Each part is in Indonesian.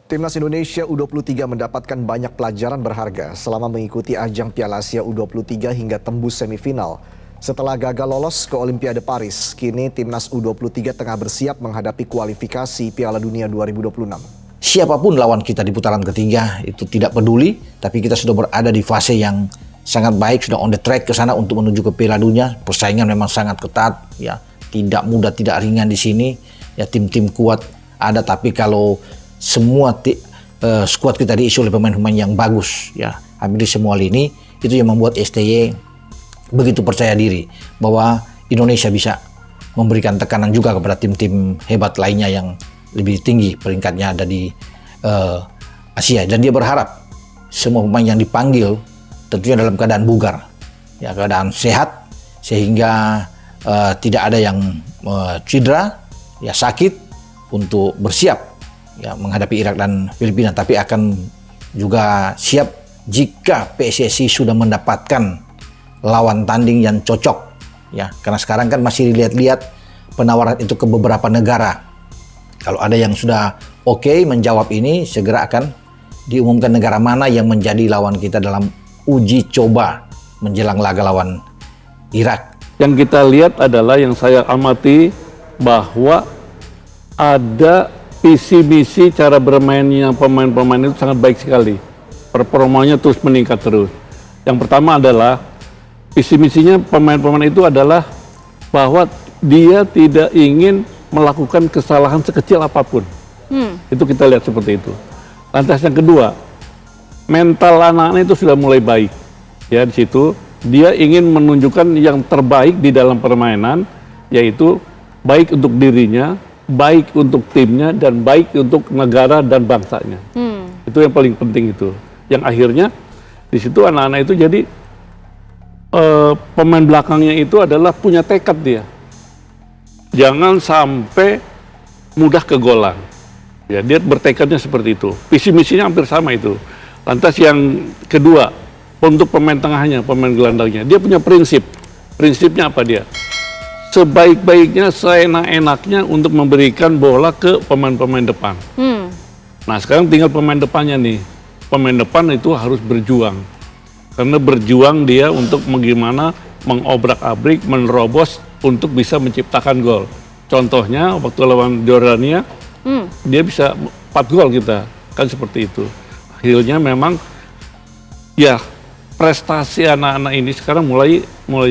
Timnas Indonesia U23 mendapatkan banyak pelajaran berharga selama mengikuti ajang Piala Asia U23 hingga tembus semifinal. Setelah gagal lolos ke Olimpiade Paris, kini Timnas U23 tengah bersiap menghadapi kualifikasi Piala Dunia 2026. Siapapun lawan kita di putaran ketiga itu tidak peduli, tapi kita sudah berada di fase yang sangat baik, sudah on the track ke sana untuk menuju ke Piala Dunia. Persaingan memang sangat ketat, ya, tidak mudah, tidak ringan di sini. Ya, tim-tim kuat ada, tapi kalau semua skuad kita diisi oleh pemain-pemain yang bagus, ya, hampir di semua lini, itu yang membuat STY begitu percaya diri bahwa Indonesia bisa memberikan tekanan juga kepada tim-tim hebat lainnya yang lebih tinggi peringkatnya ada di Asia. Dan dia berharap semua pemain yang dipanggil tentunya dalam keadaan bugar, ya, keadaan sehat, sehingga tidak ada yang cedera, ya, sakit, untuk bersiap, ya, menghadapi Irak dan Filipina, tapi akan juga siap jika PSSI sudah mendapatkan lawan tanding yang cocok, ya, karena sekarang kan masih dilihat-lihat penawaran itu ke beberapa negara. Kalau ada yang sudah oke menjawab ini, segera akan diumumkan negara mana yang menjadi lawan kita dalam uji coba menjelang laga lawan Irak. Yang kita lihat adalah, yang saya amati, bahwa ada visi misi cara bermainnya pemain-pemain itu sangat baik sekali. Performanya terus meningkat terus. Yang pertama adalah visi misinya pemain-pemain itu adalah bahwa dia tidak ingin melakukan kesalahan sekecil apapun. Itu kita lihat seperti itu. Lantas yang kedua, mental anak-anak itu sudah mulai baik. Ya, di situ dia ingin menunjukkan yang terbaik di dalam permainan, yaitu baik untuk dirinya, baik untuk timnya, dan baik untuk negara dan bangsanya. Itu yang paling penting itu. Yang akhirnya di situ anak-anak itu jadi pemain belakangnya itu adalah punya tekad dia. Jangan sampai mudah kegolan. Ya, dia bertekadnya seperti itu. Visi misinya hampir sama itu. Lantas yang kedua, untuk pemain tengahnya, pemain gelandangnya, dia punya prinsip. Prinsipnya apa dia? Sebaik-baiknya, seenak-enaknya untuk memberikan bola ke pemain-pemain depan. Nah, sekarang tinggal pemain depannya nih. Pemain depan itu harus berjuang. Karena berjuang dia untuk bagaimana mengobrak-abrik, menerobos untuk bisa menciptakan gol. Contohnya waktu lawan Jordania, dia bisa 4 gol kita. Kan seperti itu. Akhirnya memang, ya, prestasi anak-anak ini sekarang mulai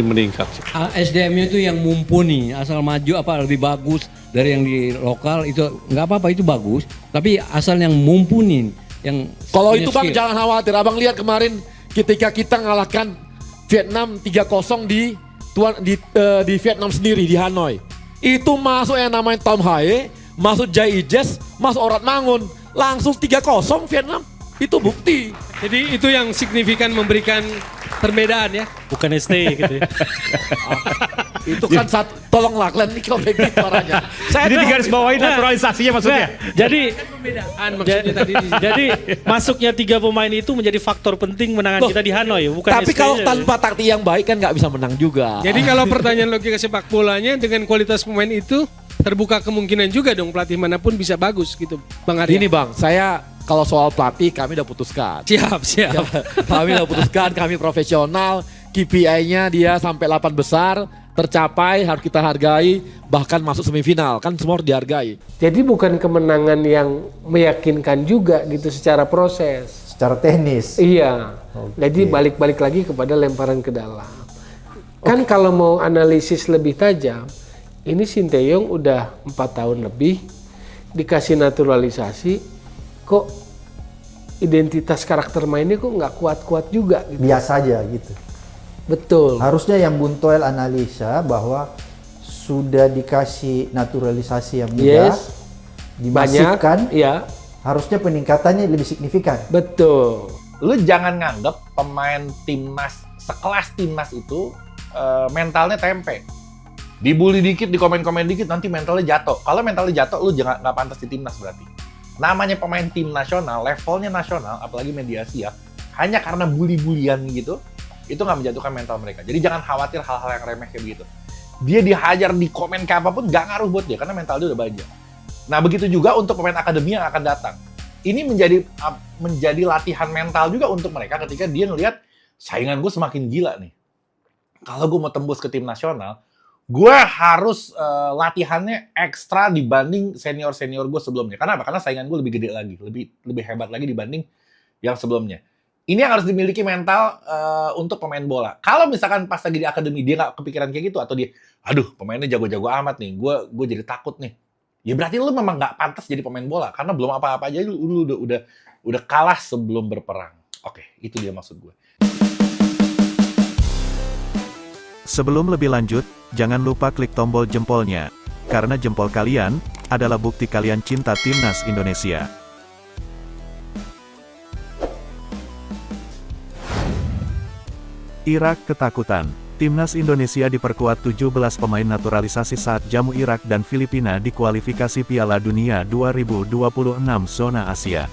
meningkat. SDM-nya itu yang mumpuni, asal maju apa lebih bagus dari yang di lokal itu nggak apa-apa, itu bagus. Tapi asal yang mumpuni, yang kalau punya itu Bang skill. jangan khawatir. Abang lihat kemarin ketika kita ngalahkan Vietnam 3-0 di Vietnam sendiri di Hanoi. Itu masuk yang namanya Tom Haye, masuk Jai Ijes, masuk Orat Mangun, langsung 3-0 Vietnam. Itu bukti. Jadi itu yang signifikan memberikan perbedaan ya. Bukan ST gitu ya. Itu kan tolonglah kalian ini kalau begitu suaranya. Jadi digaris bawahi naturalisasinya maksudnya. Jadi pembedaan maksudnya tadi. Jadi masuknya 3 pemain itu menjadi faktor penting menangan Loh, kita di Hanoi, bukan tapi ST kalau -nya. tanpa taktik yang baik kan nggak bisa menang juga. Jadi kalau pertanyaan logika sepak bolanya dengan kualitas pemain itu terbuka kemungkinan juga dong pelatih manapun bisa bagus gitu, Bang Arya. Gini Bang, saya kalau soal pelatih kami udah putuskan. Siap. Kami udah putuskan, kami profesional, KPI-nya dia sampai 8 besar, tercapai, harus kita hargai, bahkan masuk semifinal, kan semua harus dihargai. Jadi bukan kemenangan yang meyakinkan juga gitu secara proses. Secara teknis. Iya. Jadi balik-balik lagi kepada lemparan ke dalam. Kan kalau mau analisis lebih tajam, ini Sinteyong udah 4 tahun lebih dikasih naturalisasi, kok identitas karakter mainnya kok nggak kuat-kuat juga gitu. Biasa aja gitu. Betul. Harusnya yang Bung Toel analisa bahwa sudah dikasih naturalisasi yang mudah, Yes. dimasifkan, Banyak, ya. harusnya peningkatannya lebih signifikan. Betul. Lu jangan nganggep pemain timnas sekelas timnas itu mentalnya tempe. Dibully dikit, di komen-komen dikit, nanti mentalnya jatuh. Kalau mentalnya jatuh, lu jangan nggak pantas di timnas berarti. Namanya pemain tim nasional, levelnya nasional, apalagi media Asia, hanya karena bully-bulian gitu, itu nggak menjatuhkan mental mereka. Jadi jangan khawatir hal-hal yang remeh kayak begitu. Dia dihajar di komen ke apapun, nggak ngaruh buat dia, karena mental dia udah baja. Nah begitu juga untuk pemain akademi yang akan datang. ini menjadi latihan mental juga untuk mereka ketika dia ngelihat saingan gue semakin gila nih. Kalau gue mau tembus ke tim nasional, gue harus latihannya ekstra dibanding senior-senior gue sebelumnya. Kenapa? Karena saingan gue lebih gede lagi, lebih hebat lagi dibanding yang sebelumnya. Ini yang harus dimiliki mental untuk pemain bola. Kalau misalkan pas lagi di akademi dia nggak kepikiran kayak gitu, atau dia, aduh pemainnya jago-jago amat nih, gue jadi takut nih. Ya berarti lu memang nggak pantas jadi pemain bola, karena belum apa-apa aja lu udah kalah sebelum berperang. Oke, itu dia maksud gue. Sebelum lebih lanjut, jangan lupa klik tombol jempolnya, karena jempol kalian adalah bukti kalian cinta Timnas Indonesia. Irak ketakutan. Timnas Indonesia diperkuat 17 pemain naturalisasi saat jamu Irak dan Filipina di kualifikasi Piala Dunia 2026 zona Asia.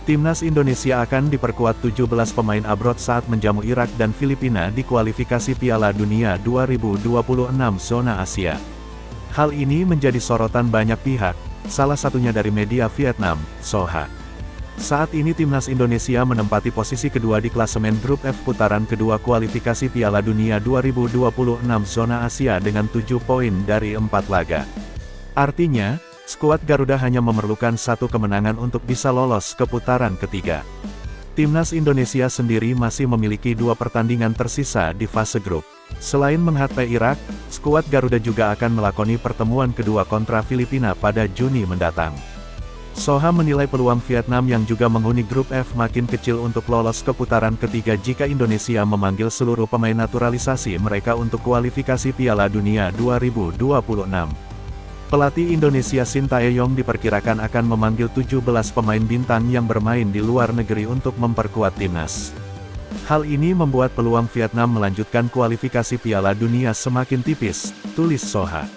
Timnas Indonesia akan diperkuat 17 pemain abroad saat menjamu Irak dan Filipina di kualifikasi Piala Dunia 2026 zona Asia. Hal ini menjadi sorotan banyak pihak, salah satunya dari media Vietnam, Soha. Saat ini Timnas Indonesia menempati posisi kedua di klasemen Grup F putaran kedua kualifikasi Piala Dunia 2026 zona Asia dengan 7 poin dari 4 laga. Artinya, skuad Garuda hanya memerlukan 1 kemenangan untuk bisa lolos ke putaran ketiga. Timnas Indonesia sendiri masih memiliki 2 pertandingan tersisa di fase grup. Selain menghadapi Irak, skuad Garuda juga akan melakoni pertemuan kedua kontra Filipina pada Juni mendatang. Soha menilai peluang Vietnam yang juga menghuni grup F makin kecil untuk lolos ke putaran ketiga jika Indonesia memanggil seluruh pemain naturalisasi mereka untuk kualifikasi Piala Dunia 2026. Pelatih Indonesia Sintayong diperkirakan akan memanggil 17 pemain bintang yang bermain di luar negeri untuk memperkuat timnas. Hal ini membuat peluang Vietnam melanjutkan kualifikasi Piala Dunia semakin tipis, tulis Soha.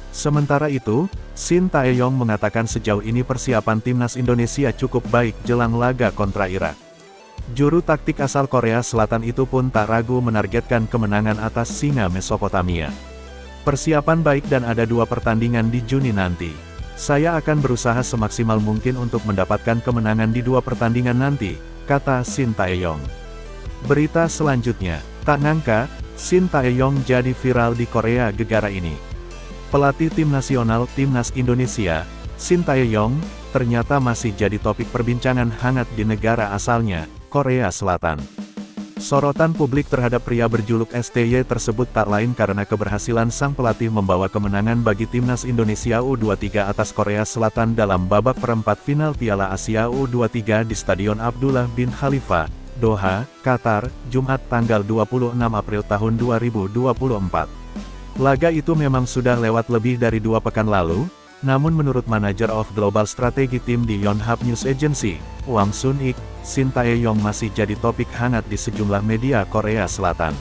Sementara itu, Sintayong mengatakan sejauh ini persiapan timnas Indonesia cukup baik jelang laga kontra Irak. Juru taktik asal Korea Selatan itu pun tak ragu menargetkan kemenangan atas Singa Mesopotamia. Persiapan baik dan ada 2 pertandingan di Juni nanti. Saya akan berusaha semaksimal mungkin untuk mendapatkan kemenangan di 2 pertandingan nanti, kata Sintayong. Berita selanjutnya, tak ngangka, Sintayong jadi viral di Korea gegara ini. Pelatih tim nasional Timnas Indonesia, Sintayong, ternyata masih jadi topik perbincangan hangat di negara asalnya, Korea Selatan. Sorotan publik terhadap pria berjuluk STY tersebut tak lain karena keberhasilan sang pelatih membawa kemenangan bagi Timnas Indonesia U23 atas Korea Selatan dalam babak perempat final Piala Asia U23 di Stadion Abdullah bin Khalifa, Doha, Qatar, Jumat tanggal 26 April tahun 2024. Laga itu memang sudah lewat lebih dari 2 pekan lalu, namun menurut Manager of Global Strategy Team di Yonhap News Agency, Wang Sun-ik, Sintayong masih jadi topik hangat di sejumlah media Korea Selatan.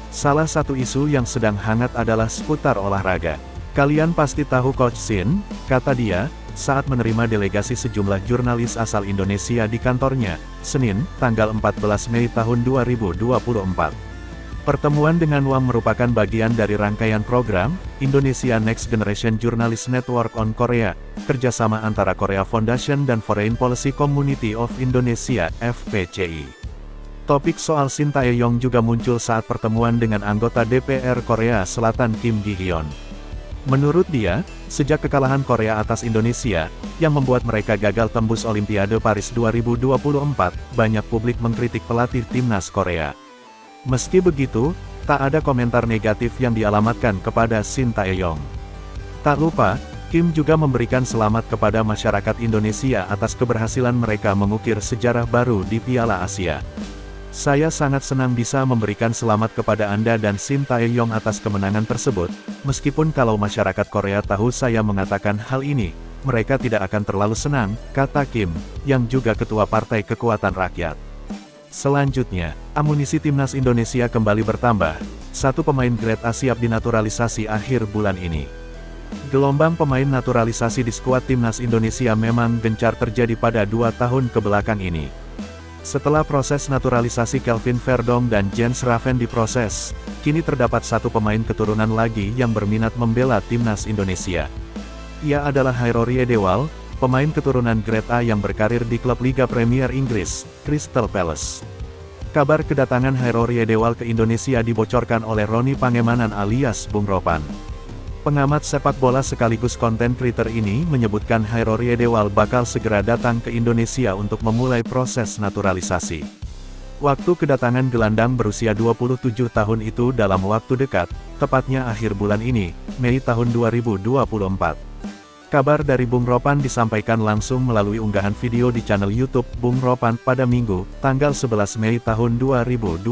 Salah satu isu yang sedang hangat adalah seputar olahraga. Kalian pasti tahu Coach Sin, kata dia, saat menerima delegasi sejumlah jurnalis asal Indonesia di kantornya, Senin, tanggal 14 Mei tahun 2024. Pertemuan dengan Wang merupakan bagian dari rangkaian program Indonesia Next Generation Journalist Network on Korea, kerjasama antara Korea Foundation dan Foreign Policy Community of Indonesia (FPCI). Topik soal Sintayong juga muncul saat pertemuan dengan anggota DPR Korea Selatan Kim Gi-hyun. Menurut dia, sejak kekalahan Korea atas Indonesia, yang membuat mereka gagal tembus Olimpiade Paris 2024, banyak publik mengkritik pelatih timnas Korea. Meski begitu, tak ada komentar negatif yang dialamatkan kepada Sintayong. Tak lupa, Kim juga memberikan selamat kepada masyarakat Indonesia atas keberhasilan mereka mengukir sejarah baru di Piala Asia. Saya sangat senang bisa memberikan selamat kepada Anda dan Sintayong atas kemenangan tersebut, meskipun kalau masyarakat Korea tahu saya mengatakan hal ini, mereka tidak akan terlalu senang, kata Kim, yang juga ketua Partai Kekuatan Rakyat. Selanjutnya, amunisi timnas Indonesia kembali bertambah. 1 pemain grade A siap dinaturalisasi akhir bulan ini. Gelombang pemain naturalisasi di skuad timnas Indonesia memang gencar terjadi pada 2 tahun kebelakang ini. Setelah proses naturalisasi Kelvin Verdong dan Jens Raven diproses, kini terdapat 1 pemain keturunan lagi yang berminat membela timnas Indonesia. Ia adalah Hairori Edewal, pemain keturunan Grade A yang berkarir di klub Liga Premier Inggris, Crystal Palace. Kabar kedatangan Hairor Yedewal ke Indonesia dibocorkan oleh Roni Pangemanan alias Bung Ropan. Pengamat sepak bola sekaligus konten creator ini menyebutkan Hairor Yedewal bakal segera datang ke Indonesia untuk memulai proses naturalisasi. Waktu kedatangan gelandang berusia 27 tahun itu dalam waktu dekat, tepatnya akhir bulan ini, Mei tahun 2024. Kabar dari Bung Ropan disampaikan langsung melalui unggahan video di channel YouTube Bung Ropan pada Minggu, tanggal 11 Mei tahun 2024.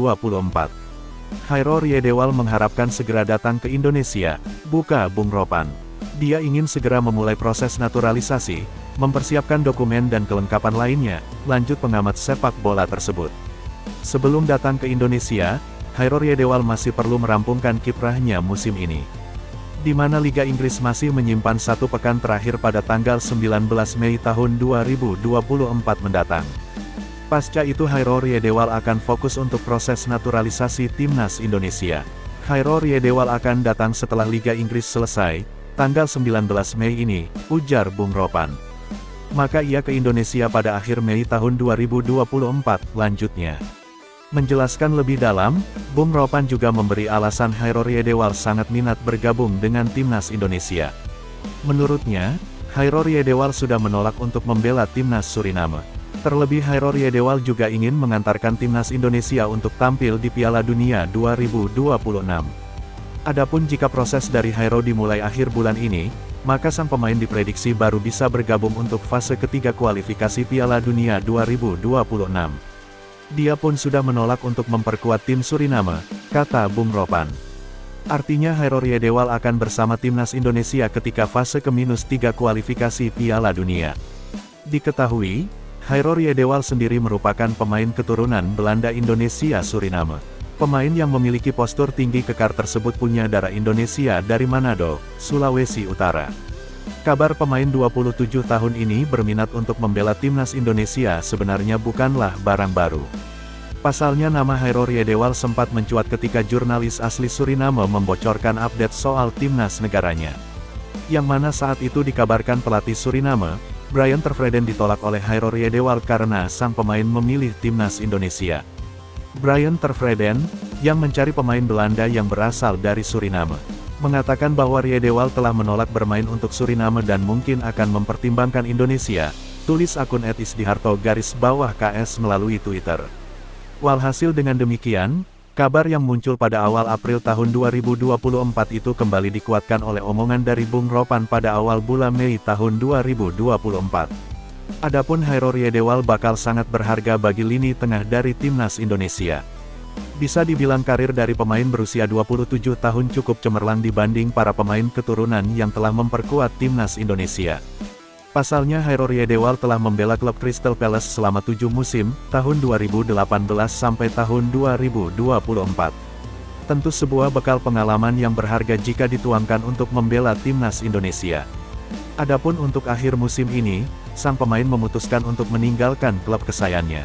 Hairor Yedewal mengharapkan segera datang ke Indonesia, buka Bung Ropan. Dia ingin segera memulai proses naturalisasi, mempersiapkan dokumen dan kelengkapan lainnya, lanjut pengamat sepak bola tersebut. Sebelum datang ke Indonesia, Hairor Yedewal masih perlu merampungkan kiprahnya musim ini, di mana Liga Inggris masih menyimpan 1 pekan terakhir pada tanggal 19 Mei tahun 2024 mendatang. Pasca itu Hairor Yedewal akan fokus untuk proses naturalisasi timnas Indonesia. Hairor Yedewal akan datang setelah Liga Inggris selesai, tanggal 19 Mei ini, ujar Bung Ropan. Maka ia ke Indonesia pada akhir Mei tahun 2024, lanjutnya. Menjelaskan lebih dalam, Bung Ropan juga memberi alasan Hairor Yedewal sangat minat bergabung dengan timnas Indonesia. Menurutnya, Hairor Yedewal sudah menolak untuk membela timnas Suriname. Terlebih Hairor Yedewal juga ingin mengantarkan timnas Indonesia untuk tampil di Piala Dunia 2026. Adapun jika proses dari Hairor dimulai akhir bulan ini, maka sang pemain diprediksi baru bisa bergabung untuk fase ketiga kualifikasi Piala Dunia 2026. Dia pun sudah menolak untuk memperkuat tim Suriname, kata Bung Ropan. Artinya Hairor Yedewal akan bersama timnas Indonesia ketika fase ke-3 kualifikasi Piala Dunia. Diketahui, Hairor Yedewal sendiri merupakan pemain keturunan Belanda Indonesia Suriname. Pemain yang memiliki postur tinggi kekar tersebut punya darah Indonesia dari Manado, Sulawesi Utara. Kabar pemain 27 tahun ini berminat untuk membela timnas Indonesia sebenarnya bukanlah barang baru. Pasalnya nama Hairor Yedewal sempat mencuat ketika jurnalis asli Suriname membocorkan update soal timnas negaranya. Yang mana saat itu dikabarkan pelatih Suriname, Brian Tervreden ditolak oleh Hairor Yedewal karena sang pemain memilih timnas Indonesia. Brian Tervreden, yang mencari pemain Belanda yang berasal dari Suriname, mengatakan bahwa Yedewal telah menolak bermain untuk Suriname dan mungkin akan mempertimbangkan Indonesia, tulis akun @isdiharto_KS melalui Twitter. Walhasil dengan demikian, kabar yang muncul pada awal April tahun 2024 itu kembali dikuatkan oleh omongan dari Bung Ropan pada awal bulan Mei tahun 2024. Adapun Hairor Yedewal bakal sangat berharga bagi lini tengah dari timnas Indonesia. Bisa dibilang karir dari pemain berusia 27 tahun cukup cemerlang dibanding para pemain keturunan yang telah memperkuat timnas Indonesia. Pasalnya Hairor Yedewal telah membela klub Crystal Palace selama 7 musim, tahun 2018 sampai tahun 2024. Tentu sebuah bekal pengalaman yang berharga jika dituangkan untuk membela timnas Indonesia. Adapun untuk akhir musim ini, sang pemain memutuskan untuk meninggalkan klub kesayangannya.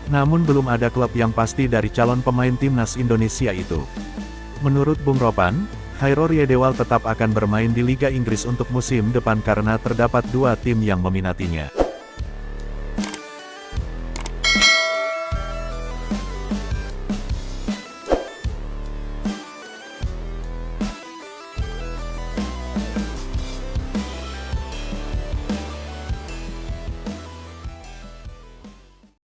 Namun belum ada klub yang pasti dari calon pemain timnas Indonesia itu. Menurut Bung Ropan, Hairor Yedewal tetap akan bermain di Liga Inggris untuk musim depan karena terdapat 2 tim yang meminatinya.